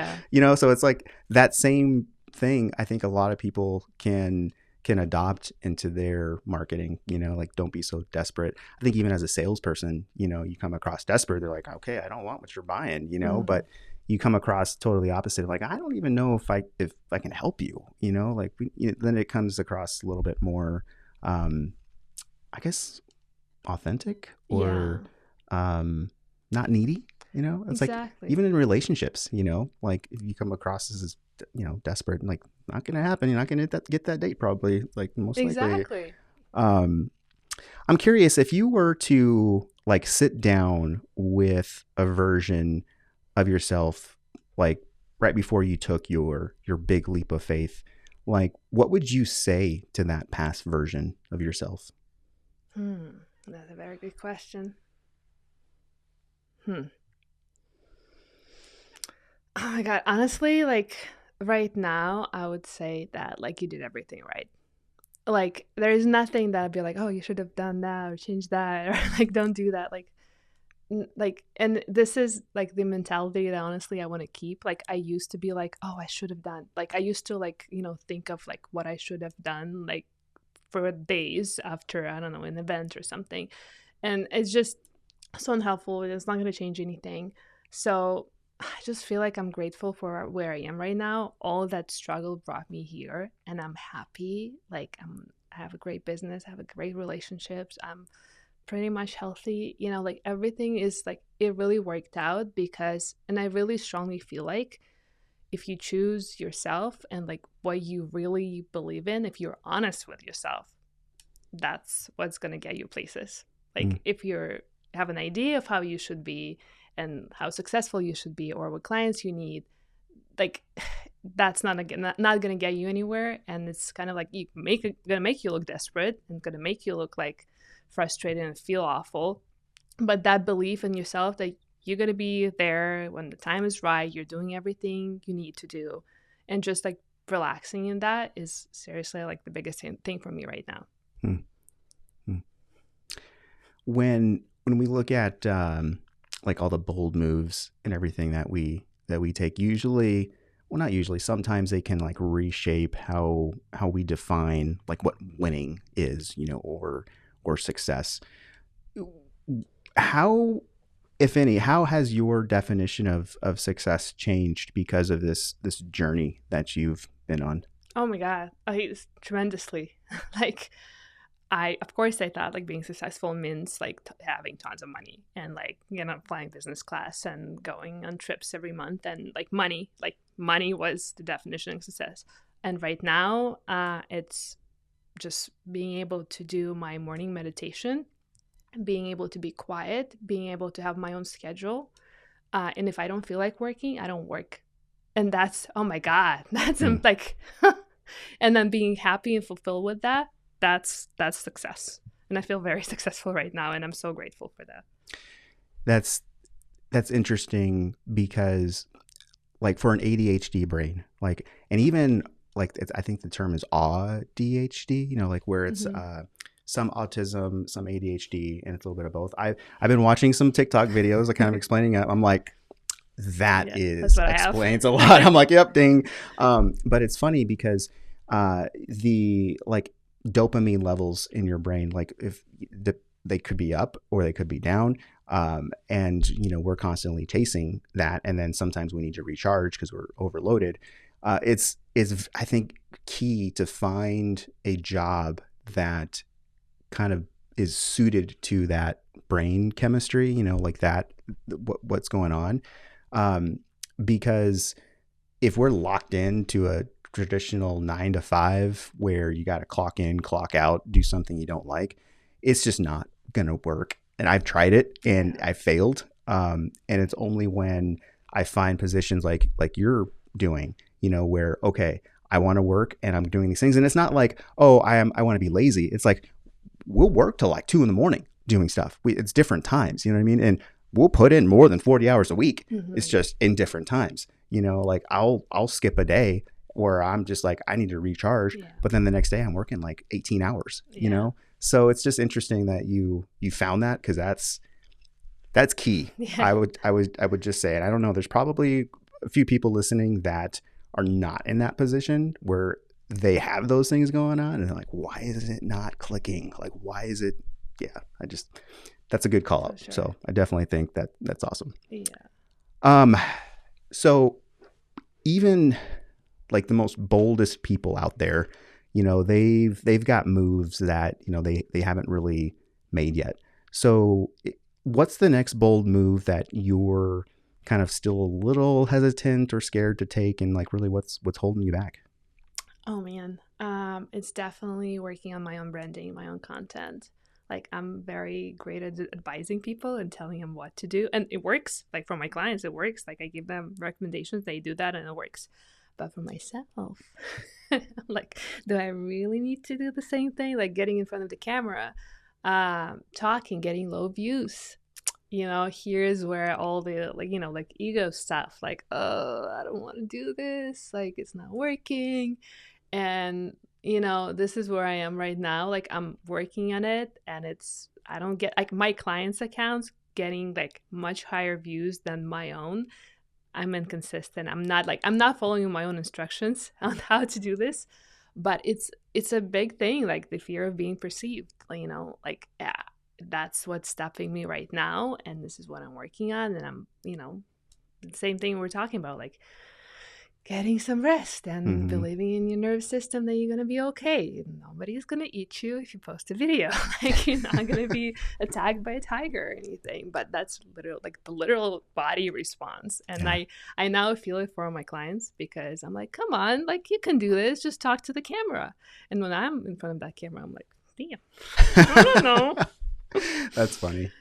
S3: so it's like that same thing. I think a lot of people can adopt into their marketing. Like don't be so desperate. I think even as a salesperson, you come across desperate. They're like, okay, I don't want what you're buying, but you come across totally opposite. Like, I don't even know if I can help you, like then it comes across a little bit more, I guess, authentic or not needy, it's
S1: exactly.
S3: like even in relationships, like if you come across as, desperate and like not going to happen, you're not going to get that date probably, like most likely. I'm curious if you were to like sit down with a version of yourself, like right before you took your big leap of faith, like what would you say to that past version of yourself?
S1: That's a very good question. Oh my God. Honestly, like right now, I would say that like you did everything right. Like there's nothing that I'd be like, oh, you should have done that or changed that or like don't do that. Like, and this is like the mentality that honestly I want to keep. Like I used to be like, oh, I should have done, like I used to like, think of like what I should have done like for days after, I don't know, an event or something. And it's just so unhelpful. It's not going to change anything. So I just feel like I'm grateful for where I am right now. All of that struggle brought me here and I'm happy. Like I have a great business, I have a great relationships. I'm pretty much healthy, like everything is like, it really worked out because, and I really strongly feel like if you choose yourself and like what you really believe in, if you're honest with yourself, that's what's going to get you places. Like if you have an idea of how you should be and how successful you should be or what clients you need, like that's not going to get you anywhere. And it's kind of like going to make you look desperate and going to make you look like frustrated and feel awful. But that belief in yourself that you're going to be there when the time is right, you're doing everything you need to do, and just like relaxing in that is seriously like the biggest thing for me right now.
S3: When we look at like all the bold moves and everything that we take, usually, well, not usually, sometimes they can like reshape how we define like what winning is, or success. How, if any, how has your definition of success changed because of this journey that you've been on?
S1: Oh my God, tremendously. Like of course I thought like being successful means like having tons of money and like, flying business class and going on trips every month and like money was the definition of success. And right now, it's just being able to do my morning meditation, being able to be quiet, being able to have my own schedule. And if I don't feel like working, I don't work. And that's, oh my God, that's like, and then being happy and fulfilled with that, that's success. And I feel very successful right now. And I'm so grateful for that.
S3: That's interesting because like for an ADHD brain, like, and even I think the term is ADHD, like where it's
S1: Mm-hmm.
S3: some autism, some ADHD, and it's a little bit of both. I've been watching some TikTok videos, kind of explaining it. I'm like, that
S1: Yeah, that's what I have.
S3: explains a lot. I'm like, yep, ding. But it's funny because the dopamine levels in your brain, if they could be up or they could be down. And we're constantly chasing that, and then sometimes we need to recharge because we're overloaded. It's I think key to find a job that kind of is suited to that brain chemistry, what's going on. Because if we're locked into a traditional 9 to 5 where you got to clock in, clock out, do something you don't like, it's just not going to work. And I've tried it and I failed. And it's only when I find positions like you're doing, where, okay, I want to work and I'm doing these things. And it's not like, oh, I want to be lazy. It's like, we'll work till 2 a.m. doing stuff. It's different times, you know what I mean? And we'll put in more than 40 hours a week.
S1: Mm-hmm.
S3: It's just in different times, I'll skip a day where I'm just like, I need to recharge. But then the next day I'm working 18 hours, So it's just interesting that you found that, because that's key. I would just say, and I don't know, there's probably a few people listening that are not in that position where they have those things going on and they're like, why is it not clicking? Why is it? Yeah, that's a good call out.
S1: Sure.
S3: So I definitely think that's awesome.
S1: Yeah.
S3: So even the most boldest people out there, they've got moves that, they haven't really made yet. So what's the next bold move that you're kind of still a little hesitant or scared to take, and really what's holding you back?
S1: Oh man, it's definitely working on my own branding, my own content. I'm very great at advising people and telling them what to do, and it works. For my clients, it works. I give them recommendations, they do that, and it works. But for myself, do I really need to do the same thing? Getting in front of the camera, talking, getting low views. Here's where all the ego stuff, oh, I don't want to do this, it's not working. And this is where I am right now. I'm working on it, and I don't get my clients' accounts getting much higher views than my own. I'm inconsistent. I'm not following my own instructions on how to do this, but it's a big thing, the fear of being perceived. Yeah, that's what's stopping me right now, and this is what I'm working on. And I'm the same thing we're talking about, getting some rest and believing in your nervous system that you're going to be okay. Nobody's going to eat you if you post a video. You're not going to be attacked by a tiger or anything. But that's literal, the literal body response. And
S3: Yeah.
S1: I now feel it for my clients, because I'm like, come on, you can do this. Just talk to the camera. And when I'm in front of that camera, I'm like, damn, I don't know.
S3: That's funny.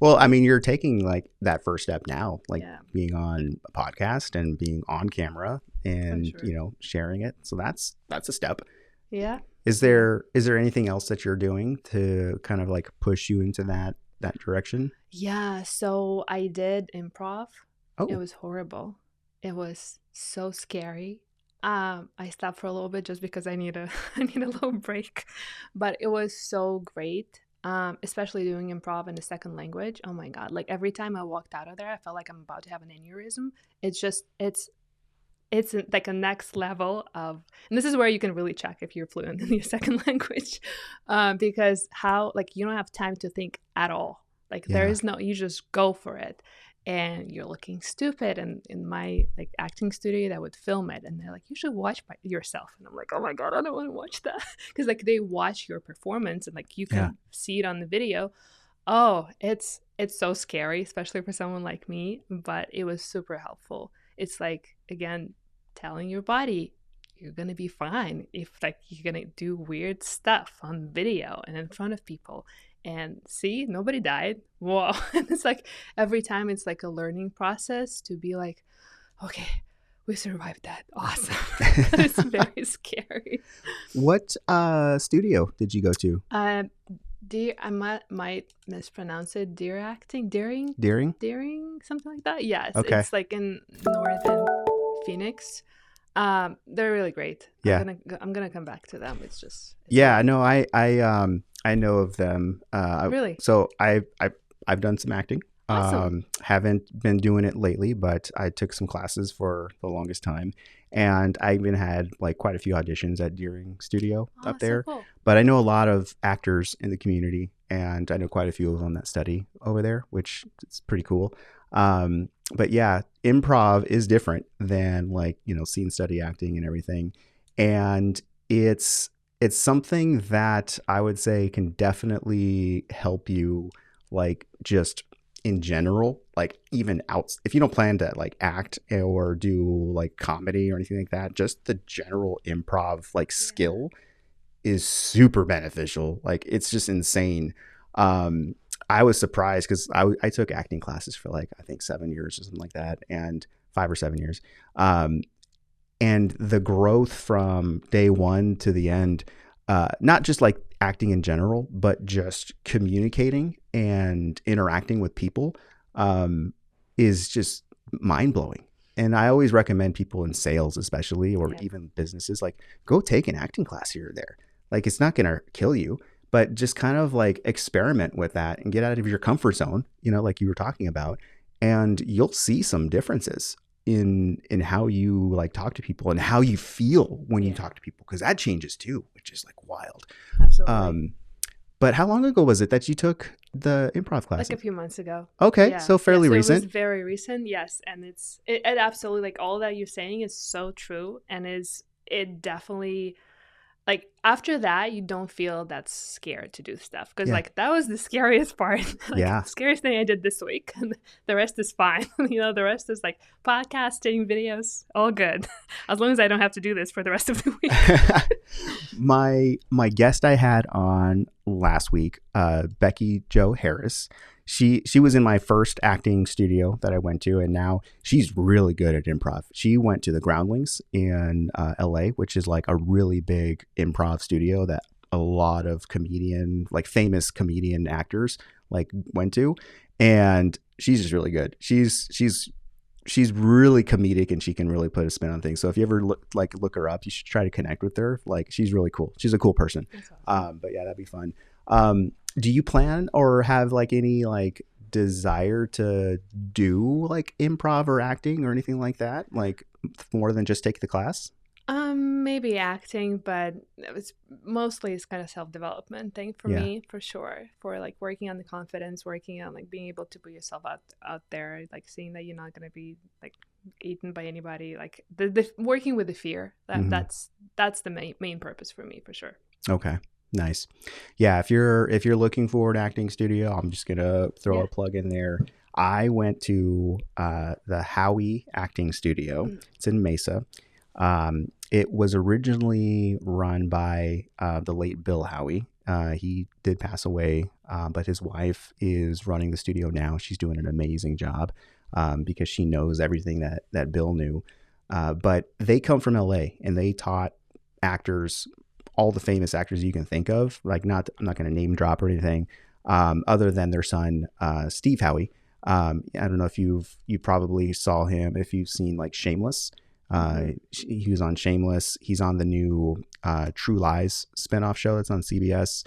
S3: Well, I mean, you're taking that first step now,
S1: Yeah.
S3: being on a podcast and being on camera and,
S1: sure.
S3: sharing it. So that's a step.
S1: Yeah.
S3: Is there anything else that you're doing to kind of push you into that direction?
S1: Yeah. So I did improv.
S3: Oh,
S1: It was horrible. It was so scary. I stopped for a little bit just because I need a little break, but it was so great. Especially doing improv in a second language. Oh my God. Every time I walked out of there, I felt like I'm about to have an aneurysm. It's a next level of, and this is where you can really check if you're fluent in your second language, because you don't have time to think at all. There is no, you just go for it. And you're looking stupid. And in my acting studio, that would film it, and they're like, you should watch yourself. And I'm like, oh my God, I don't want to watch that, because they watch your performance, and you can see it on the video. Oh, it's so scary, especially for someone like me, but it was super helpful. It's again, telling your body you're gonna be fine if you're gonna do weird stuff on video and in front of people. And see, nobody died. Whoa. And it's every time it's a learning process to be okay, we survived that. Awesome. But it's very scary.
S3: What studio did you go to?
S1: I might mispronounce it. Daring,
S3: Deering?
S1: something like that. Yes,
S3: Okay.
S1: it's in northern Phoenix. They're really great.
S3: Yeah.
S1: I'm gonna come back to them. It's
S3: Yeah,
S1: really
S3: no, I know of them.
S1: really
S3: So I've done some acting.
S1: awesome.
S3: Haven't been doing it lately, but I took some classes for the longest time, and I even had like quite a few auditions at Deering Studio
S1: Oh,
S3: up
S1: so
S3: there.
S1: cool.
S3: But I know a lot of actors in the community, and I know quite a few of them that study over there, which is pretty cool. But yeah, improv is different than like, scene study acting and everything, and it's something that I would say can definitely help you, like, just in general, like even out if you don't plan to like act or do like comedy or anything like that, just the general improv like
S1: Yeah.
S3: skill is super beneficial. Like it's just insane. um I was surprised because I took acting classes for like I think 7 years or something like that, and 5 or 7 years. um and the growth from day one to the end, not just like acting in general, but just communicating and interacting with people, um, is just mind blowing. And I always recommend people in sales, especially, or
S1: Yeah.
S3: even businesses, like go take an acting class here or there. Like it's not going to kill you, but just kind of like experiment with that and get out of your comfort zone, like you were talking about, and you'll see some differences in how you like talk to people and how you feel when you
S1: Yeah.
S3: talk to people, because that changes too, which is like wild.
S1: Absolutely.
S3: um but how long ago was it that you took the improv
S1: Like a
S3: classes?
S1: few months ago.
S3: Okay,
S1: Yeah.
S3: so
S1: Yeah.
S3: fairly
S1: So it was
S3: recent.
S1: very recent. Yes. And it absolutely, like all that you're saying is so true. And it definitely, like after that, you don't feel that scared to do stuff. Cause
S3: Yeah.
S1: like that was the scariest part. Like
S3: Yeah.
S1: scariest thing I did this week. And the rest is fine. The rest is like podcasting, videos, all good. As long as I don't have to do this for the rest of the week.
S3: My guest I had on last week, Becky Joe Harris, she was in my first acting studio that I went to, and now she's really good at improv. She went to the Groundlings in LA, which is like a really big improv studio that a lot of famous comedian actors like went to, and she's just really good. She's really comedic, and she can really put a spin on things. So if you ever look her up, you should try to connect with her. Like she's really cool. She's a cool person.
S1: That's awesome.
S3: But yeah, that'd be fun. Do you plan or have like any like desire to do like improv or acting or anything like that? Like more than just take the class?
S1: Maybe acting, but it's kind of self-development thing for
S3: Yeah.
S1: me, for sure. For like working on the confidence, working on like being able to put yourself out there, like seeing that you're not gonna be like eaten by anybody, like the working with the fear.
S3: Mhm.
S1: That's the main purpose for me, for sure.
S3: Okay. Nice. Yeah, if you're looking for an acting studio, I'm just gonna throw
S1: Yeah.
S3: a plug in there. I went to the Howie Acting Studio. It's in Mesa. It was originally run by the late Bill Howie. He did pass away, but his wife is running the studio now. She's doing an amazing job because she knows everything that Bill knew. But they come from LA, and they taught actors, all the famous actors you can think of. Like I'm not going to name drop or anything, other than their son, Steve Howie. I don't know if you probably saw him if you've seen like Shameless. He was on Shameless. He's on the new True Lies spinoff show that's on CBS.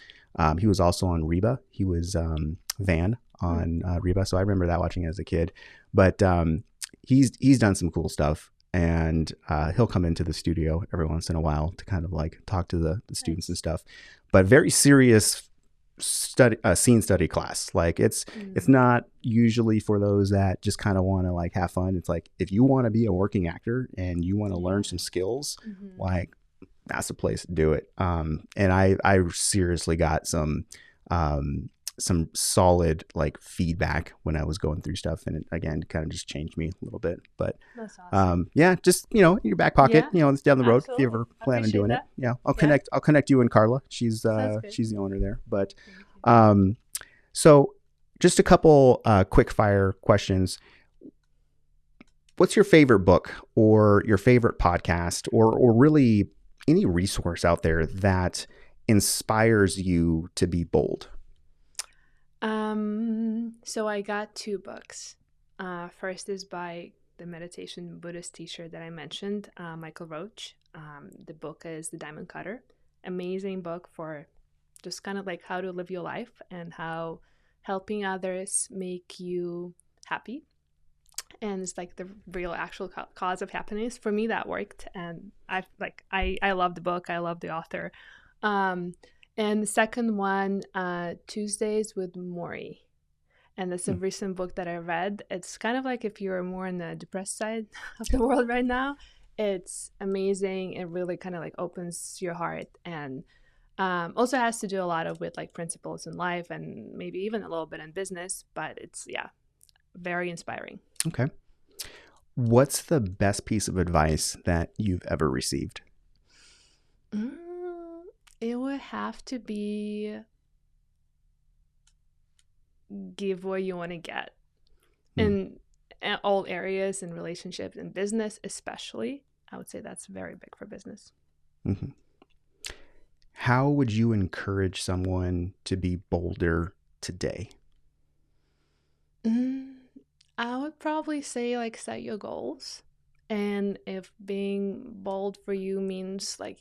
S3: He was also on Reba. He was Van on Reba. So I remember that watching as a kid. But he's done some cool stuff, and he'll come into the studio every once in a while to kind of like talk to the students and stuff. But very serious scene study class. Like it's not usually for those that just kind of want to like have fun. It's like if you want to be a working actor and you want to learn some skills, like that's the place to do it. And I seriously got some solid like feedback when I was going through stuff, and it again kind of just changed me a little bit. But
S1: That's awesome.
S3: yeah, just in your back pocket,
S1: Yeah,
S3: it's down the road if you
S1: absolutely.
S3: ever plan on
S1: Appreciate
S3: doing
S1: that.
S3: it. Yeah, I'll connect you and Carla. She's
S1: Sounds good.
S3: she's the owner there. But
S1: Thank you.
S3: so just a couple quick fire questions. What's your favorite book or your favorite podcast or really any resource out there that inspires you to be bold?
S1: So I got two books. First is by the meditation Buddhist teacher that I mentioned, Michael Roach. The book is The Diamond Cutter. Amazing book for just kind of like how to live your life and how helping others make you happy. And it's like the real actual cause of happiness. For me, that worked. And I love the book. I love the author. And the second one, Tuesdays with Maury. And it's a recent book that I read. It's kind of like if you're more on the depressed side of the world right now, it's amazing. It really kind of like opens your heart, and also has to do a lot of with like principles in life and maybe even a little bit in business, but it's, very inspiring.
S3: Okay. What's the best piece of advice that you've ever received?
S1: It would have to be give what you want to get in all areas, in relationships and business especially. I would say that's very big for business.
S3: Mm-hmm. How would you encourage someone to be bolder today?
S1: I would probably say like set your goals. And if being bold for you means like,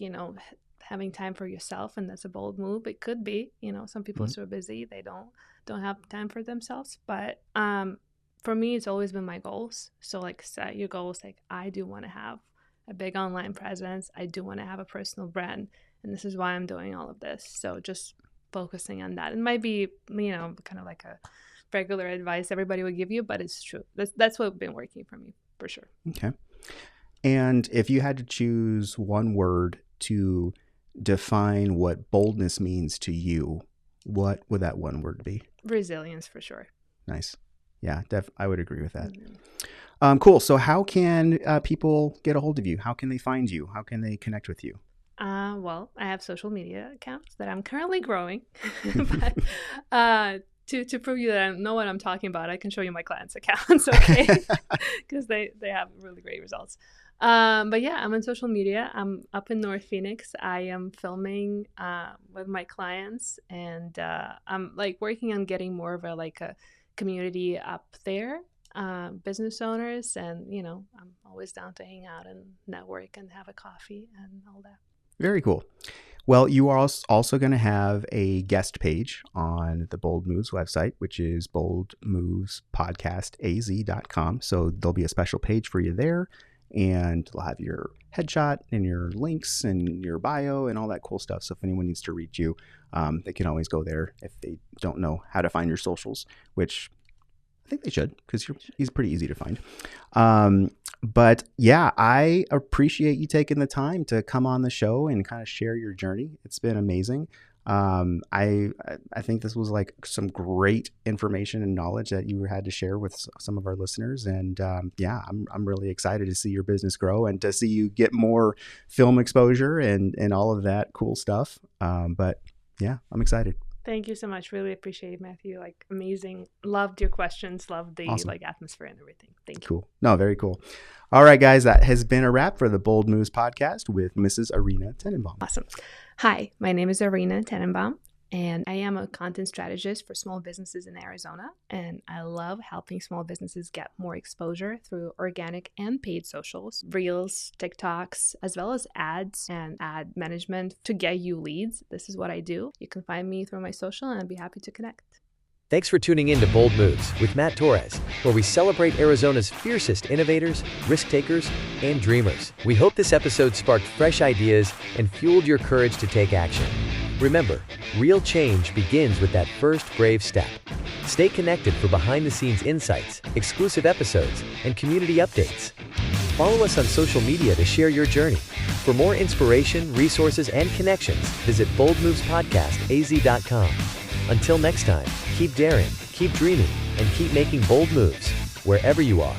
S1: having time for yourself, and that's a bold move, it could be, some people are so busy, they don't have time for themselves. But for me, it's always been my goals. So like set your goals. Like I do want to have a big online presence. I do want to have a personal brand. And this is why I'm doing all of this. So just focusing on that. It might be, kind of like a regular advice everybody would give you, but it's true. That's what's been working for me for sure.
S3: Okay. And if you had to choose one word to define what boldness means to you, what would that one word be?
S1: Resilience, for sure.
S3: Nice. Yeah, I would agree with that. Cool. So how can people get a hold of you? How can they find you? How can they connect with you?
S1: Well, I have social media accounts that I'm currently growing. But to prove you that I know what I'm talking about, I can show you my clients' accounts, okay? Because they have really great results. But yeah, I'm on social media. I'm up in North Phoenix. I am filming with my clients, and I'm like working on getting more of a community up there, business owners, and I'm always down to hang out and network and have a coffee and all that.
S3: Very cool. Well, you are also going to have a guest page on the Bold Moves website, which is boldmovespodcastaz.com. So there'll be a special page for you there, and it'll have your headshot and your links and your bio and all that cool stuff. So if anyone needs to reach you, they can always go there if they don't know how to find your socials, which I think they should, because he's pretty easy to find. But yeah, I appreciate you taking the time to come on the show and kind of share your journey. It's been amazing. I think this was like some great information and knowledge that you had to share with some of our listeners. And yeah, I'm really excited to see your business grow and to see you get more film exposure and all of that cool stuff. But yeah, I'm excited.
S1: Thank you so much. Really appreciate it, Matthew. Like amazing. Loved your questions. Loved the
S3: awesome.
S1: Atmosphere and everything. Thank you.
S3: Cool. No, very cool. All right, guys, that has been a wrap for the Bold Moves podcast with Mrs. Arina Tannenbaum.
S1: Awesome. Hi, my name is Arina Tannenbaum, and I am a content strategist for small businesses in Arizona. And I love helping small businesses get more exposure through organic and paid socials, Reels, TikToks, as well as ads and ad management to get you leads. This is what I do. You can find me through my social, and I'd be happy to connect.
S2: Thanks for tuning in to Bold Moves with Matt Torres, where we celebrate Arizona's fiercest innovators, risk takers, and dreamers. We hope this episode sparked fresh ideas and fueled your courage to take action. Remember, real change begins with that first brave step. Stay connected for behind-the-scenes insights, exclusive episodes, and community updates. Follow us on social media to share your journey. For more inspiration, resources, and connections, visit boldmovespodcastaz.com. Until next time, keep daring, keep dreaming, and keep making bold moves wherever you are.